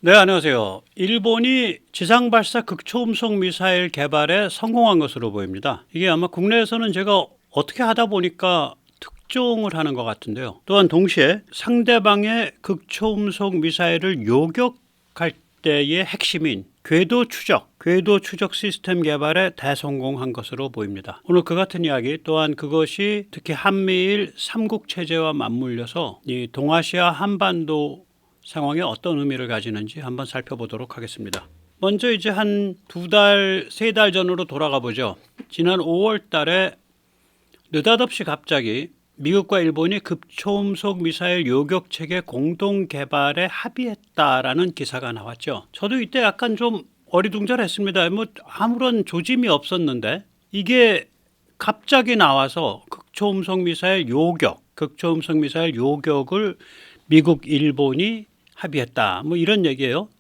네, 안녕하세요. 일본이 지상발사 극초음속 미사일 개발에 성공한 것으로 보입니다. 이게 아마 국내에서는 제가 어떻게 하다 보니까 특종을 하는 것 같은데요. 또한 동시에 상대방의 극초음속 미사일을 요격할 때의 핵심인 궤도 추적 시스템 개발에 대성공한 것으로 보입니다. 오늘 그 같은 이야기, 또한 그것이 특히 한미일 삼국 체제와 맞물려서 이 동아시아 한반도 상황에 어떤 의미를 가지는지 한번 살펴보도록 하겠습니다. 먼저 이제 한 두 달, 세 달 전으로 돌아가 보죠. 지난 5월 달에 느닷없이 갑자기 미국과 일본이 극초음속 미사일 요격 체계 공동 개발에 합의했다라는 기사가 나왔죠. 저도 이때 약간 좀 어리둥절했습니다. 뭐 아무런 조짐이 없었는데 이게 갑자기 나와서 극초음속 미사일 요격을 미국, 일본이 합의했다. 뭐 이런 얘기예요.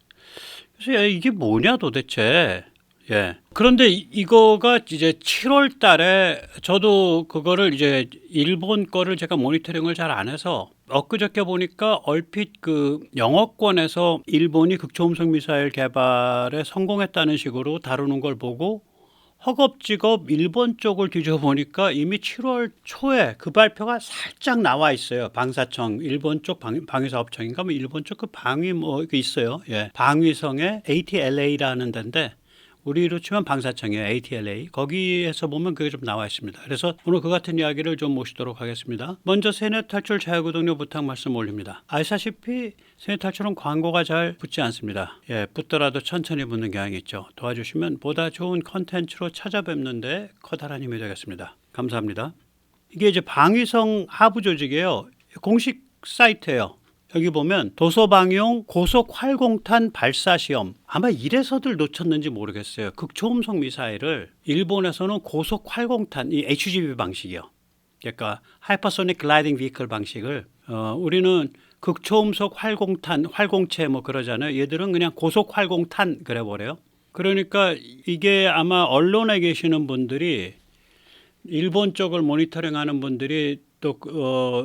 그래서 야, 이게 뭐냐 도대체. 예. 그런데 이거가 이제 7월 달에 저도 그거를 이제 일본 거를 제가 모니터링을 잘 안 해서 엊그저께 보니까 얼핏 그 영어권에서 일본이 극초음속 미사일 개발에 성공했다는 식으로 다루는 걸 보고 허겁지겁 일본 쪽을 뒤져보니까 이미 7월 초에 그 발표가 살짝 나와 있어요. 방사청, 일본 쪽 방위사업청인가 뭐 일본 쪽 그 방위 뭐 있어요. 예. 방위성의 ATLA라는 데인데 우리로 치면 방사청이에요. ATLA. 거기에서 보면 그게 좀 나와 있습니다. 그래서 오늘 그 같은 이야기를 좀 모시도록 하겠습니다. 먼저 세뇌 탈출 자유구독료 부탁 말씀 올립니다. 아시다시피 세뇌 탈출은 광고가 잘 붙지 않습니다. 예, 붙더라도 천천히 붙는 경향이 있죠. 도와주시면 보다 좋은 컨텐츠로 찾아뵙는데 커다란 힘이 되겠습니다. 감사합니다. 이게 이제 방위성 하부 조직이에요. 공식 사이트예요. 여기 보면 도서방용 고속 활공탄 발사 시험, 아마 이래서들 놓쳤는지 모르겠어요. 극초음속 미사일을 일본에서는 고속 활공탄, 이 HGV 방식이요. 그러니까 하이퍼소닉 글라이딩 비클 방식을 우리는 극초음속 활공탄, 활공체 뭐 그러잖아요. 얘들은 그냥 고속 활공탄 그래 버려요. 그러니까 이게 아마 언론에 계시는 분들이 일본 쪽을 모니터링하는 분들이 또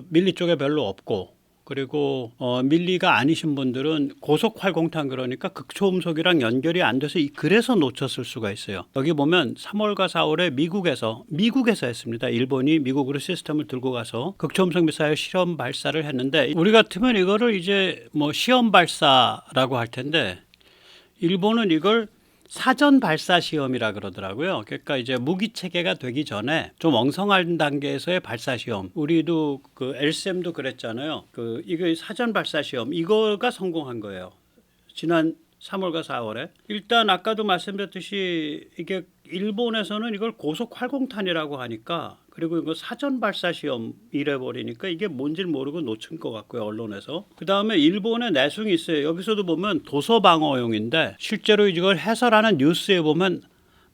밀리 쪽에 별로 없고, 그리고 밀리가 아니신 분들은 고속 활공탄, 그러니까 극초음속이랑 연결이 안 돼서 그래서 놓쳤을 수가 있어요. 여기 보면 3월과 4월에 미국에서 했습니다. 일본이 미국으로 시스템을 들고 가서 극초음속 미사일 실험 발사를 했는데, 우리 같으면 이거를 이제 뭐 시험 발사라고 할 텐데 일본은 이걸 사전 발사 시험이라 그러더라고요. 그러니까 이제 무기 체계가 되기 전에 좀 엉성한 단계에서의 발사 시험. 우리도 그 LCM도 그랬잖아요. 이거 사전 발사 시험 이거가 성공한 거예요. 지난 3월과 4월에. 일단 아까도 말씀드렸듯이 이게 일본에서는 이걸 고속 활공탄이라고 하니까, 그리고 이거 사전 발사 시험 이래 버리니까 이게 뭔지 모르고 놓친 것 같고요, 언론에서. 그 다음에 일본의 내숭이 있어요. 여기서도 보면 도서 방어용인데 실제로 이걸 해설하는 뉴스에 보면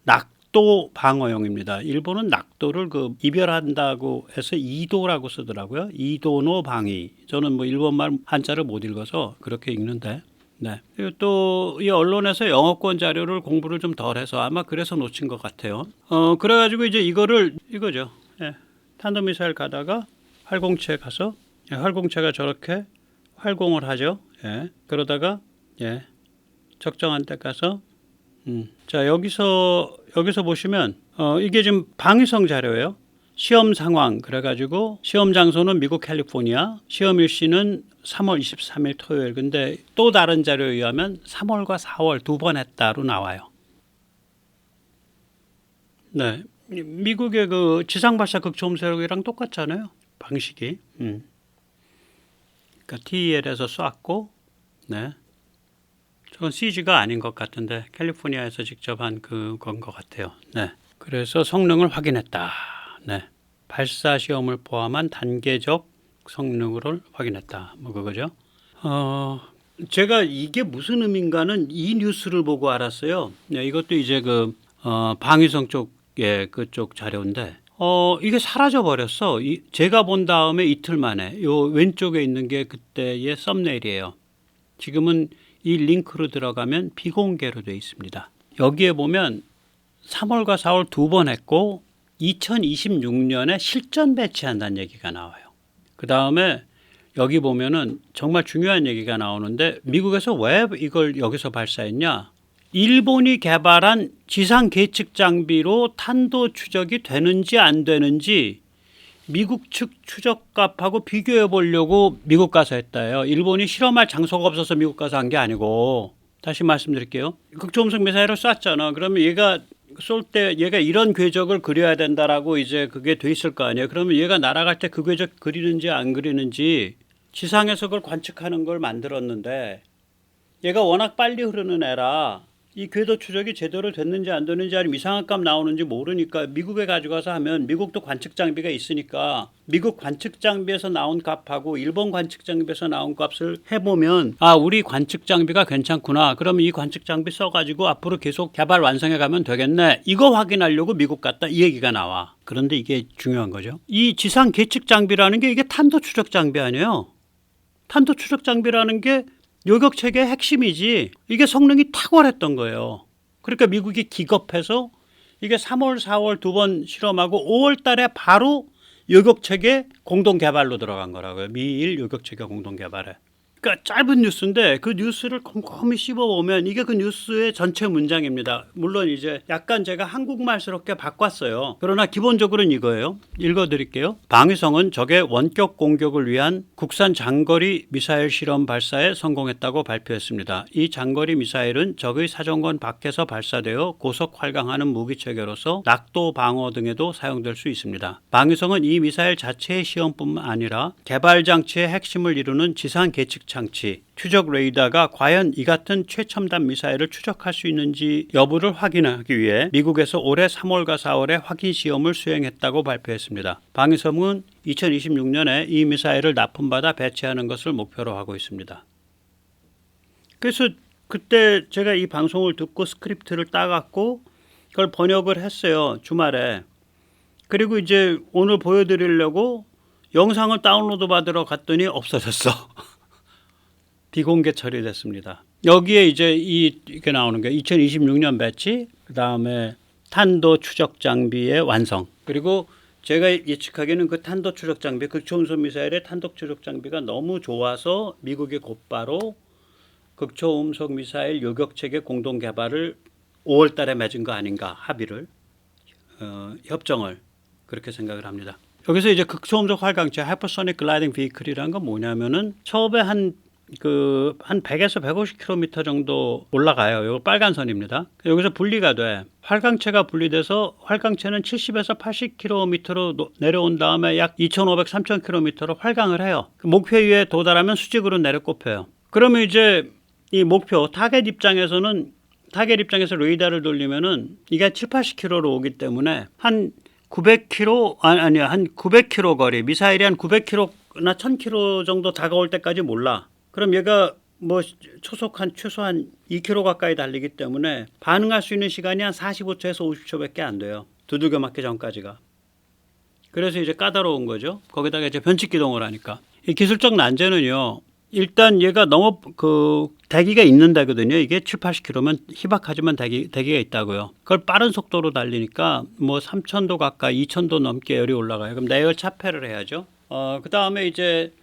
낙도 방어용입니다. 일본은 낙도를 이별한다고 해서 이도라고 쓰더라고요. 이도노 방위. 저는 뭐 일본말 한자를 못 읽어서 그렇게 읽는데. 네. 그리고 또 이 언론에서 영어권 자료를 공부를 좀 덜 해서 아마 그래서 놓친 것 같아요. 그래가지고 이제 이거죠. 예. 탄도미사일 가다가 활공체에 가서, 예, 활공체가 저렇게 활공을 하죠. 예. 그러다가, 예, 적정한 데 가서, 자, 여기서 보시면, 이게 지금 방위성 자료예요. 시험 상황, 그래가지고 시험 장소는 미국 캘리포니아, 시험 일시는 3월 23일 토요일. 근데 또 다른 자료에 의하면 3월과 4월 두 번 했다로 나와요. 네, 미국의 그 지상발사 극초음속이랑 똑같잖아요, 방식이. 그러니까 TEL에서 쐈고, 네, 저건 CG가 아닌 것 같은데 캘리포니아에서 직접 한 그건 것 같아요. 네, 그래서 성능을 확인했다. 네, 발사 시험을 포함한 단계적 성능을 확인했다. 뭐 그거죠. 제가 이게 무슨 의미인가는 이 뉴스를 보고 알았어요. 네, 이것도 이제 방위성 쪽의 그쪽 자료인데, 이게 사라져 버렸어. 제가 본 다음에 이틀 만에 요 왼쪽에 있는 게 그때의 썸네일이에요. 지금은 이 링크로 들어가면 비공개로 되어 있습니다. 여기에 보면 3월과 4월 두 번 했고 2026년에 실전 배치한다는 얘기가 나와요. 그 다음에 여기 보면은 정말 중요한 얘기가 나오는데 미국에서 왜 이걸 여기서 발사했냐? 일본이 개발한 지상 계측 장비로 탄도 추적이 되는지 안 되는지 미국 측 추적값하고 비교해 보려고 미국 가서 했다요. 일본이 실험할 장소가 없어서 미국 가서 한 게 아니고, 다시 말씀드릴게요. 극초음속 미사일을 쐈잖아. 그러면 얘가 쏠 때 얘가 이런 궤적을 그려야 된다라고 이제 그게 돼 있을 거 아니에요. 그러면 얘가 날아갈 때 그 궤적 그리는지 안 그리는지 지상에서 그걸 관측하는 걸 만들었는데, 얘가 워낙 빨리 흐르는 애라 이 궤도 추적이 제대로 됐는지 안 됐는지 아니면 이상한 값 나오는지 모르니까 미국에 가져가서 하면, 미국도 관측 장비가 있으니까 미국 관측 장비에서 나온 값하고 일본 관측 장비에서 나온 값을 해보면, 아, 우리 관측 장비가 괜찮구나, 그러면 이 관측 장비 써가지고 앞으로 계속 개발 완성해 가면 되겠네, 이거 확인하려고 미국 갔다, 이 얘기가 나와. 그런데 이게 중요한 거죠. 이 지상 계측 장비라는 게 이게 탄도 추적 장비 아니에요. 탄도 추적 장비라는 게 요격 체계의 핵심이지, 이게 성능이 탁월했던 거예요. 그러니까 미국이 기겁해서 이게 3월, 4월 두 번 실험하고 5월 달에 바로 요격 체계 공동 개발로 들어간 거라고요. 미일 요격 체계 공동 개발에. 그러니까 짧은 뉴스인데 그 뉴스를 꼼꼼히 씹어보면 이게 그 뉴스의 전체 문장입니다. 물론 이제 약간 제가 한국말스럽게 바꿨어요. 그러나 기본적으로는 이거예요. 읽어드릴게요. 방위성은 적의 원격 공격을 위한 국산 장거리 미사일 실험 발사에 성공했다고 발표했습니다. 이 장거리 미사일은 적의 사정권 밖에서 발사되어 고속 활강하는 무기체계로서 낙도 방어 등에도 사용될 수 있습니다. 방위성은 이 미사일 자체의 시험뿐만 아니라 개발 장치의 핵심을 이루는 지상 계측 장치, 추적 레이더가 과연 이 같은 최첨단 미사일을 추적할 수 있는지 여부를 확인하기 위해 미국에서 올해 3월과 4월에 확인 시험을 수행했다고 발표했습니다. 방위성은 2026년에 이 미사일을 납품받아 배치하는 것을 목표로 하고 있습니다. 그래서 그때 제가 이 방송을 듣고 스크립트를 따갖고 그걸 번역을 했어요, 주말에. 그리고 이제 오늘 보여드리려고 영상을 다운로드 받으러 갔더니 없어졌어. 비공개 처리됐습니다. 여기에 이제 이게 나오는 게 2026년 배치, 그 다음에 탄도 추적 장비의 완성. 그리고 제가 예측하기에는 그 탄도 추적 장비, 극초음속 미사일의 탄도 추적 장비가 너무 좋아서 미국이 곧바로 극초음속 미사일 요격 체계 공동 개발을 5월 달에 맺은 거 아닌가, 합의를, 협정을, 그렇게 생각을 합니다. 여기서 이제 극초음속 활강체 하이퍼소닉 글라이딩 비클이라는 건 뭐냐면은 처음에 한 100에서 150km 정도 올라가요. 이거 빨간 선입니다. 여기서 분리가 돼. 활강체가 분리돼서 활강체는 70에서 80km로 내려온 다음에 약 2,500, 3,000km로 활강을 해요. 그 목표 위에 도달하면 수직으로 내려 꼽혀요. 그러면 이제 이 목표 타겟 입장에서 레이더를 돌리면은 이게 7, 80km로 오기 때문에 한 900km, 한 900km 거리, 미사일이 한 900km나 1000km 정도 다가올 때까지 몰라. 그럼 얘가 뭐 초속 최소한 2km 가까이 달리기 때문에 반응할 수 있는 시간이 한 45초에서 50초밖에 안 돼요. 두들겨 맞기 전까지가. 그래서 이제 까다로운 거죠. 거기다가 이제 변칙 기동을 하니까. 이 기술적 난제는요, 일단 얘가 너무 대기가 있는 데거든요. 이게 7, 80km면 희박하지만 대기가 있다고요. 그걸 빠른 속도로 달리니까 뭐 3000도 가까이 2000도 넘게 열이 올라가요. 그럼 내열 차폐를 해야죠. 그 다음에 이제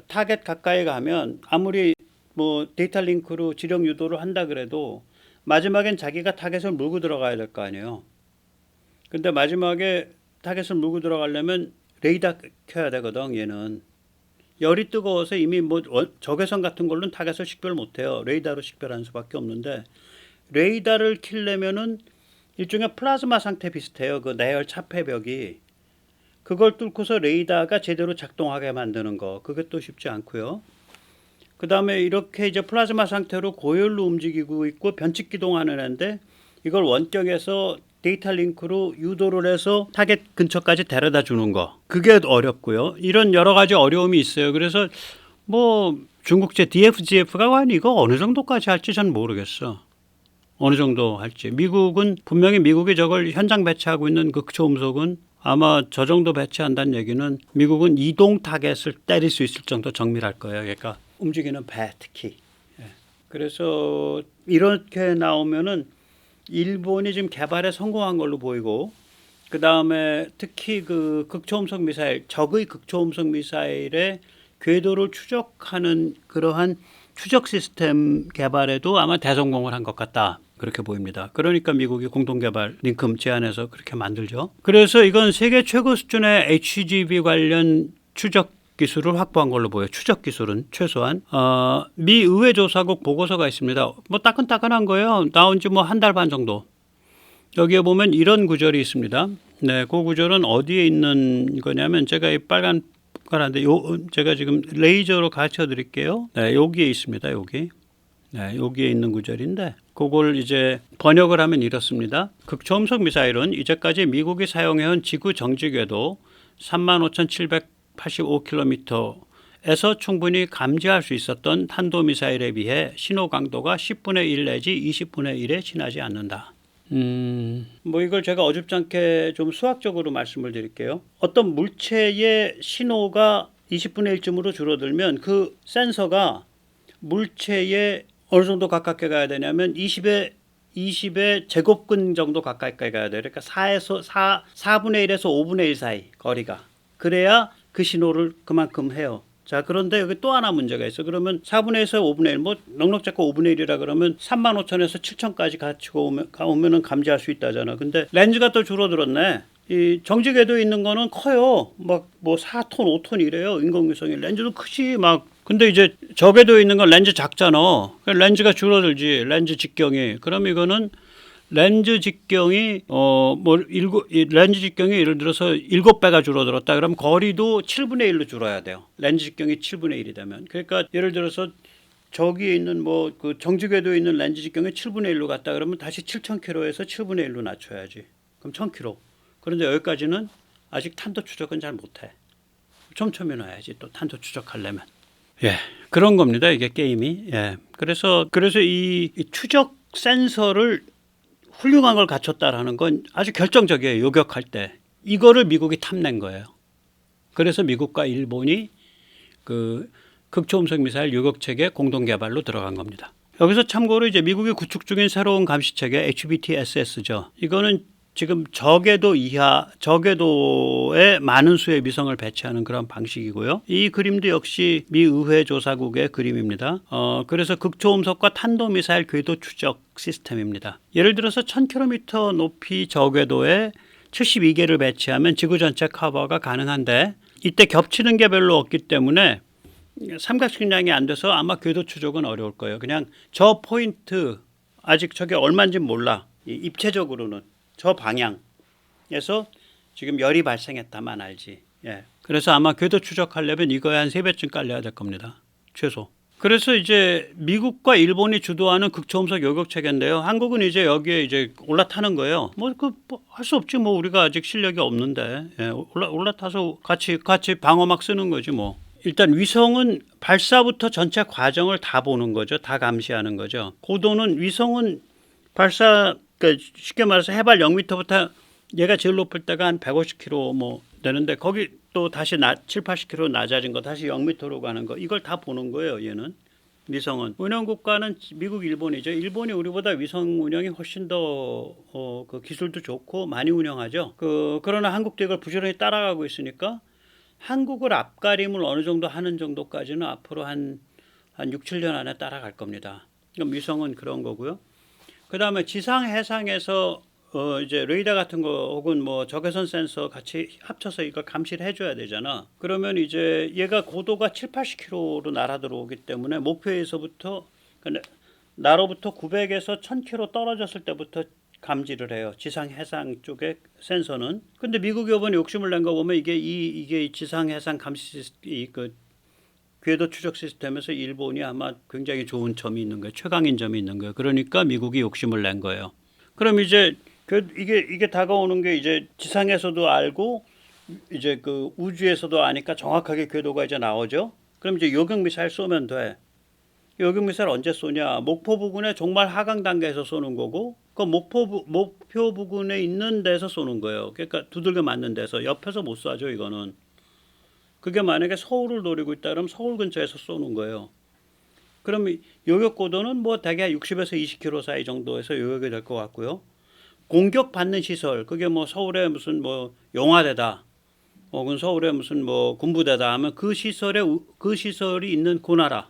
타겟 가까이 가면 아무리 뭐 데이터 링크로 지령 유도를 한다 그래도 마지막엔 자기가 타겟을 물고 들어가야 될 거 아니에요. 근데 마지막에 타겟을 물고 들어가려면 레이더 켜야 되거든. 얘는 열이 뜨거워서 이미 뭐 적외선 같은 걸로는 타겟을 식별 못해요. 레이더로 식별하는 수밖에 없는데, 레이더를 키려면은 일종의 플라즈마 상태 비슷해요. 그 내열 차폐벽이. 그걸 뚫고서 레이더가 제대로 작동하게 만드는 거, 그게 또 쉽지 않고요. 그 다음에 이렇게 이제 플라즈마 상태로 고열로 움직이고 있고 변칙 기동하는 애인데, 이걸 원격에서 데이터 링크로 유도를 해서 타겟 근처까지 데려다 주는 거, 그게 어렵고요. 이런 여러 가지 어려움이 있어요. 그래서 뭐 중국제 DFGF가 과연 이거 어느 정도까지 할지 전 모르겠어. 어느 정도 할지. 미국은 분명히 미국이 저걸 현장 배치하고 있는 극초음속은 아마 저 정도 배치한다는 얘기는 미국은 이동 타겟을 때릴 수 있을 정도 정밀할 거예요. 그러니까 움직이는 배 특히. 그래서 이렇게 나오면은 일본이 지금 개발에 성공한 걸로 보이고, 그 다음에 특히 그 극초음속 미사일, 적의 극초음속 미사일의 궤도를 추적하는 그러한 추적 시스템 개발에도 아마 대성공을 한 것 같다. 그렇게 보입니다. 그러니까 미국이 공동개발 링큼 제안해서 그렇게 만들죠. 그래서 이건 세계 최고 수준의 HGV 관련 추적 기술을 확보한 걸로 보여요. 추적 기술은 최소한 미 의회 조사국 보고서가 있습니다. 뭐 따끈따끈한 거예요. 나온 지 뭐 한 달 반 정도. 여기에 보면 이런 구절이 있습니다. 네, 그 구절은 어디에 있는 거냐면 제가 이 빨간 깔았는데 제가 지금 레이저로 가르쳐 드릴게요. 네, 여기에 있습니다. 여기. 네, 여기에 있는 구절인데 그걸 이제 번역을 하면 이렇습니다. 극초음속 미사일은 이제까지 미국이 사용해온 지구 정지 궤도 35,785km에서 충분히 감지할 수 있었던 탄도미사일에 비해 신호 강도가 10분의 1 내지 20분의 1에 지나지 않는다. 뭐 이걸 제가 어줍지 않게 좀 수학적으로 말씀을 드릴게요. 어떤 물체의 신호가 20분의 1쯤으로 줄어들면 그 센서가 물체에 어느 정도 가깝게 가야 되냐면 20의 제곱근 정도 가까이 가야 돼요. 그러니까 4분의 1에서 5분의 1 사이 거리가. 그래야 그 신호를 그만큼 해요. 자, 그런데 여기 또 하나 문제가 있어. 그러면 4분의 1에서 5분의 1, 뭐 넉넉 잡고 5분의 1이라 그러면 35,000에서 7,000까지 가오면은 감지할 수 있다잖아. 근데 렌즈가 또 줄어들었네. 이 정지궤도에 있는 거는 커요. 막 뭐 4톤, 5톤 이래요. 인공위성이 렌즈도 크지 막. 근데 이제 저궤도에 있는 건 렌즈 작잖아. 렌즈가 줄어들지. 렌즈 직경이. 그럼 이거는 렌즈 직경이 렌즈 직경이 예를 들어서 7배가 줄어들었다. 그럼 거리도 7분의 1로 줄어야 돼요. 렌즈 직경이 7분의 1이 되면. 그러니까 예를 들어서 저기에 있는 뭐 그 정지궤도에 있는 렌즈 직경이 7분의 1로 갔다 그러면 다시 7,000km에서 7분의 1로 낮춰야지. 그럼 1,000km. 그런데 여기까지는 아직 탄도 추적은 잘 못해. 촘촘히 놔야지 또 탄도 추적하려면. 예, 그런 겁니다. 이게 게임이. 예, 그래서 이 추적 센서를 훌륭한 걸 갖췄다라는 건 아주 결정적이에요. 요격할 때. 이거를 미국이 탐낸 거예요. 그래서 미국과 일본이 그 극초음속 미사일 요격체계 공동 개발로 들어간 겁니다. 여기서 참고로 이제 미국이 구축 중인 새로운 감시체계 HBTSS죠. 이거는 지금 저궤도에 많은 수의 위성을 배치하는 그런 방식이고요. 이 그림도 역시 미 의회 조사국의 그림입니다. 그래서 극초음속과 탄도미사일 궤도 추적 시스템입니다. 예를 들어서 1000km 높이 저궤도에 72개를 배치하면 지구 전체 커버가 가능한데 이때 겹치는 게 별로 없기 때문에 삼각식량이 안 돼서 아마 궤도 추적은 어려울 거예요. 그냥 저 포인트 아직 저게 얼마인지 몰라. 입체적으로는 저 방향에서 지금 열이 발생했다만 알지. 예. 그래서 아마 궤도 추적하려면 이거에 한 3배쯤 깔려야 될 겁니다. 최소. 그래서 이제 미국과 일본이 주도하는 극초음속 요격 체계인데요. 한국은 이제 여기에 이제 올라타는 거예요. 할 수 없지 뭐 우리가 아직 실력이 없는데. 예. 올라타서 같이 방어막 쓰는 거지 뭐. 일단 위성은 발사부터 전체 과정을 다 보는 거죠. 다 감시하는 거죠. 고도는 위성은 발사 그러니까 쉽게 말해서 해발 0m부터 얘가 제일 높을 때가 한 150km 뭐 되는데 거기 또 다시 7, 80km 낮아진 거 다시 0m로 가는 거 이걸 다 보는 거예요. 얘는 위성은 운영 국가는 미국, 일본이죠. 일본이 우리보다 위성 운영이 훨씬 더 그 기술도 좋고 많이 운영하죠. 그러나 한국도 이걸 부지런히 따라가고 있으니까 한국을 앞가림을 어느 정도 하는 정도까지는 앞으로 한 6, 7년 안에 따라갈 겁니다. 그럼 위성은 그런 거고요. 그 다음에 지상 해상에서 이제 레이더 같은 거 혹은 뭐 적외선 센서 같이 합쳐서 이걸 감시를 해줘야 되잖아. 그러면 이제 얘가 고도가 7, 80km로 날아 들어오기 때문에 목표에서부터 나로부터 900에서 1000km 떨어졌을 때부터 감지를 해요. 지상 해상 쪽의 센서는. 근데 미국이 이번에 욕심을 낸 거 보면 이게 지상 해상 감시 궤도 추적 시스템에서 일본이 아마 굉장히 좋은 점이 있는 거예요. 최강인 점이 있는 거예요. 그러니까 미국이 욕심을 낸 거예요. 그럼 이제 이게 다가오는 게 이제 지상에서도 알고 이제 그 우주에서도 아니까 정확하게 궤도가 이제 나오죠. 그럼 이제 요격 미사일 쏘면 돼. 요격 미사일 언제 쏘냐? 목표 부근에 정말 하강 단계에서 쏘는 거고, 그 목표 부근에 있는 데서 쏘는 거예요. 그러니까 두들겨 맞는 데서 옆에서 못 쏴죠. 이거는. 그게 만약에 서울을 노리고 있다 그러면 서울 근처에서 쏘는 거예요. 그럼 요격 고도는 뭐 대개 60에서 20km 사이 정도에서 요격이 될 것 같고요. 공격받는 시설, 그게 뭐 서울에 무슨 뭐 용화대다, 혹은 서울에 무슨 뭐 군부대다 하면 그 시설이 있는 그 나라,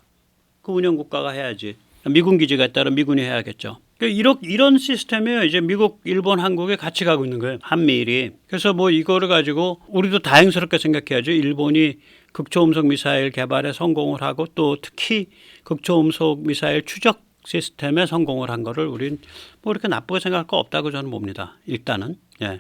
그 운영 국가가 해야지. 미군 기지가 있다면 미군이 해야겠죠. 이런 시스템이에요. 이제 미국, 일본, 한국이 같이 가고 있는 거예요. 한미일이. 그래서 뭐 이거를 가지고 우리도 다행스럽게 생각해야죠. 일본이 극초음속 미사일 개발에 성공을 하고 또 특히 극초음속 미사일 추적 시스템에 성공을 한 거를 우린 뭐 이렇게 나쁘게 생각할 거 없다고 저는 봅니다. 일단은. 예.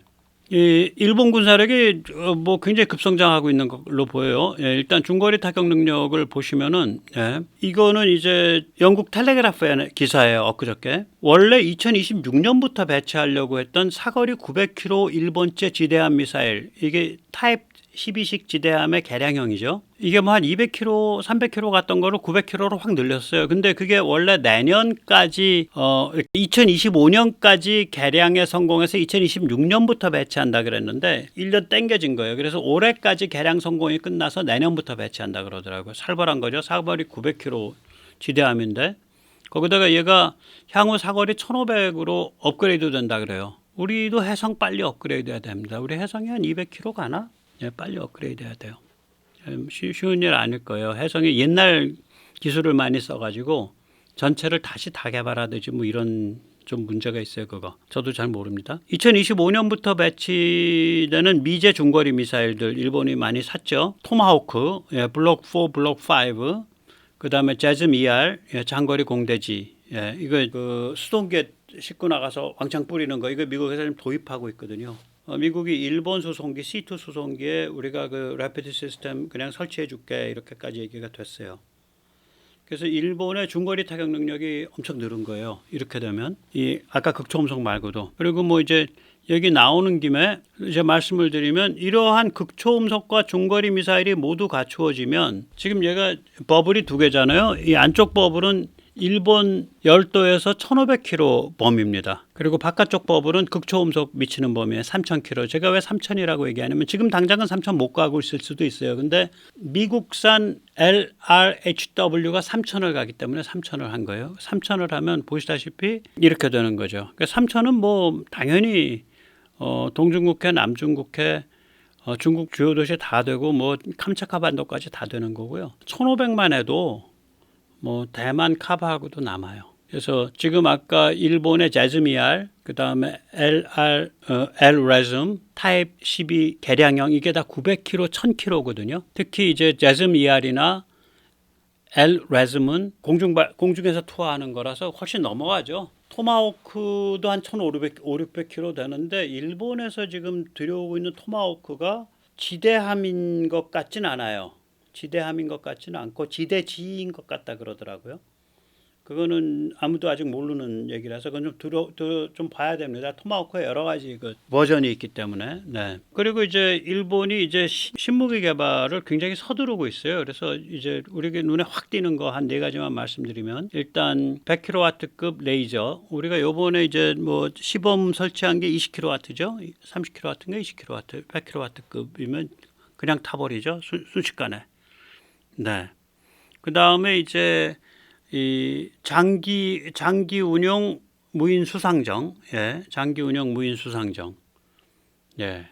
이 일본 군사력이 뭐 굉장히 급성장하고 있는 걸로 보여요. 예, 일단 중거리 타격 능력을 보시면은 예, 이거는 이제 영국 텔레그래프의 기사예요. 엊그저께 원래 2026년부터 배치하려고 했던 사거리 900km 일본제 지대함 미사일, 이게 타입 12식 지대함의 개량형이죠. 이게 뭐 한 200km, 300km 갔던 거를 900km로 확 늘렸어요. 근데 그게 원래 내년까지 2025년까지 개량에 성공해서 2026년부터 배치한다 그랬는데 1년 땡겨진 거예요. 그래서 올해까지 개량 성공이 끝나서 내년부터 배치한다 그러더라고요. 살벌한 거죠. 사거리 900km 지대함인데 거기다가 얘가 향후 사거리 1500으로 업그레이드 된다 그래요. 우리도 해성 빨리 업그레이드 해야 됩니다. 우리 해성이 한 200km 가나? 예, 빨리 업그레이드 해야 돼요. 쉬운 일 아닐 거예요. 해성이 옛날 기술을 많이 써가지고 전체를 다시 다 개발하듯이 뭐 이런 좀 문제가 있어요. 그거 저도 잘 모릅니다. 2025년부터 배치되는 미제 중거리 미사일들 일본이 많이 샀죠. 토마호크, 예, 블록 4, 블록 5, 그 다음에 재즘 ER, 예, 장거리 공대지, 예, 이거 그 수송기에 싣고 나가서 왕창 뿌리는 거, 이거 미국에서 지금 도입하고 있거든요. 미국이 일본 수송기 C2 수송기에 우리가 그 레피드 시스템 그냥 설치해 줄게 이렇게까지 얘기가 됐어요. 그래서 일본의 중거리 타격 능력이 엄청 늘은 거예요. 이렇게 되면 이 아까 극초음속 말고도. 그리고 뭐 이제 여기 나오는 김에 이제 말씀을 드리면 이러한 극초음속과 중거리 미사일이 모두 갖추어지면 지금 얘가 버블이 두 개잖아요. 이 안쪽 버블은 일본 열도에서 1500km 범위입니다. 그리고 바깥쪽 버블은 극초음속 미치는 범위에 3000km. 제가 왜 3000이라고 얘기하냐면 지금 당장은 3000 못 가고 있을 수도 있어요. 근데 미국산 LRHW가 3000을 가기 때문에 3000을 한 거예요. 3000을 하면 보시다시피 이렇게 되는 거죠. 그러니까 3000은 뭐 당연히 동중국해, 남중국해, 중국 주요 도시 다 되고 뭐 캄차카 반도까지 다 되는 거고요. 1500만 해도 뭐 대만 카바하고도 남아요. 그래서 지금 아까 일본의 재즘 ER, 그 다음에 LRASM 타입 12 개량형, 이게 다 900km, 1000km거든요. 특히 이제 재즘 ER이나 LRASM은 공중에서 투하하는 거라서 훨씬 넘어가죠. 토마호크도 한 1500, 600km 되는데 일본에서 지금 들여오고 있는 토마호크가 지대함인 것 같진 않아요. 지대함인 것 같지는 않고 지대지인 것 같다 그러더라고요. 그거는 아무도 아직 모르는 얘기라서 그건 좀 봐야 됩니다. 토마호크에 여러 가지 그 버전이 있기 때문에. 네. 그리고 이제 일본이 이제 신무기 개발을 굉장히 서두르고 있어요. 그래서 이제 우리가 눈에 확 띄는 거 한 네 가지만 말씀드리면 일단 100kW급 레이저. 우리가 요번에 이제 뭐 시범 설치한 게 20kW죠. 30kW인가 20kW, 100kW급이면 그냥 타버리죠. 순식간에. 네. 그 다음에 이제 이 장기 운용 무인 수상정, 예, 장기 운용 무인 수상정, 예,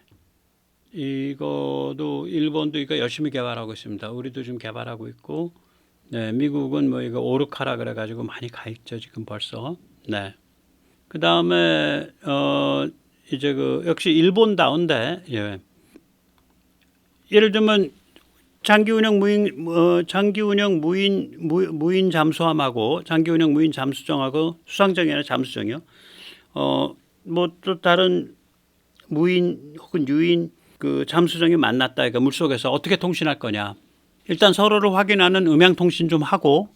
이거도 일본도 이거 열심히 개발하고 있습니다. 우리도 지금 개발하고 있고, 네, 미국은 뭐 이거 오르카라 그래가지고 많이 가 있죠 지금 벌써. 네. 그 다음에 이제 그 역시 일본다운데, 예, 예를 들면 장기 운영 무인 잠수함하고 장기 운영 무인 잠수정하고 수상정이 아니라 잠수정이요. 뭐 또 다른 무인 혹은 유인 그 잠수정이 만났다. 그러니까 물속에서 어떻게 통신할 거냐. 일단 서로를 확인하는 음향 통신 좀 하고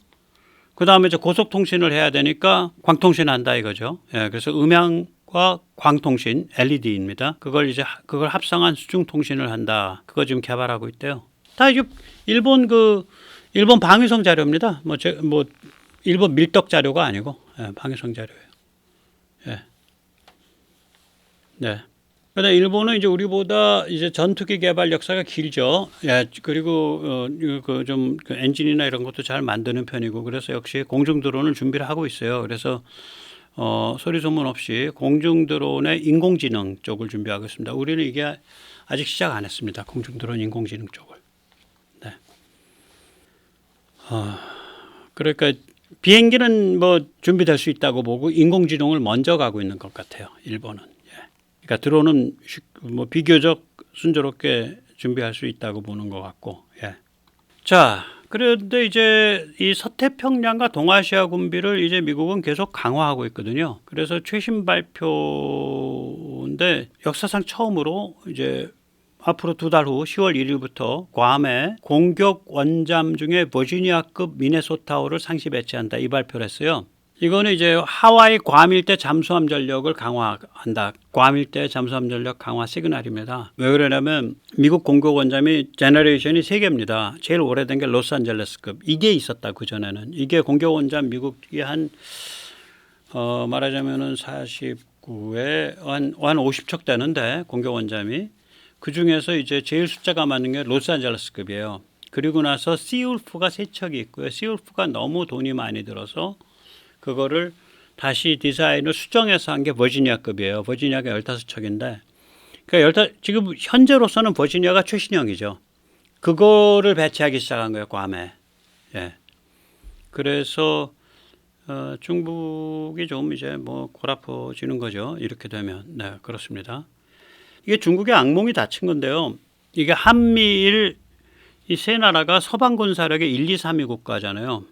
그 다음에 이제 고속 통신을 해야 되니까 광통신 한다 이거죠. 예, 그래서 음향과 광통신 LED입니다. 그걸 합성한 수중 통신을 한다. 그거 지금 개발하고 있대요. 다 이게 일본 방위성 자료입니다. 뭐 일본 밀떡 자료가 아니고, 예, 방위성 자료예요. 예. 네. 그런데 일본은 이제 우리보다 이제 전투기 개발 역사가 길죠. 예. 그리고 그 엔진이나 이런 것도 잘 만드는 편이고, 그래서 역시 공중 드론을 준비를 하고 있어요. 그래서 소리 소문 없이 공중 드론의 인공지능 쪽을 준비하고 있습니다. 우리는 이게 아직 시작 안 했습니다. 공중드론 인공지능 쪽을. 네. 그러니까 비행기는 뭐 준비될 수 있다고 보고 인공지능을 먼저 가고 있는 것 같아요. 일본은. 예. 그러니까 드론은 뭐 비교적 순조롭게 준비할 수 있다고 보는 것 같고. 예. 자, 그런데 이제 이 서태평양과 동아시아 군비를 이제 미국은 계속 강화하고 있거든요. 그래서 최신 발표인데 역사상 처음으로 이제 앞으로 2달 후 10월 1일부터 괌에 공격 원잠 중에 버지니아급 미네소타호를 상시 배치한다 이 발표를 했어요. 이거는 이제 하와이 괌 일대 잠수함 전력을 강화한다. 괌 일대 잠수함 전력 강화 시그널입니다. 왜 그러냐면 미국 공격 원잠이 제너레이션이 3개입니다. 제일 오래된 게 로스안젤레스급. 이게 있었다 그전에는. 이게 공격 원잠 미국이 한 말하자면은 49에 한 50척 되는데 공격 원잠이 그 중에서 이제 제일 숫자가 많은 게 로스안젤레스급이에요. 그리고 나서 시울프가 3척이 있고요. 시울프가 너무 돈이 많이 들어서 그거를 다시 디자인을 수정해서 한 게 버지니아급이에요. 버지니아가 15척인데 그러니까 지금 현재로서는 버지니아가 최신형이죠. 그거를 배치하기 시작한 거예요. 괌에. 예. 그래서 중국이 좀 이제 뭐 골아퍼지는 거죠. 이렇게 되면. 네, 그렇습니다. 이게 중국의 악몽이 닫힌 건데요. 이게 한미일 이 세 나라가 서방 군사력의 1, 2, 3위 국가잖아요.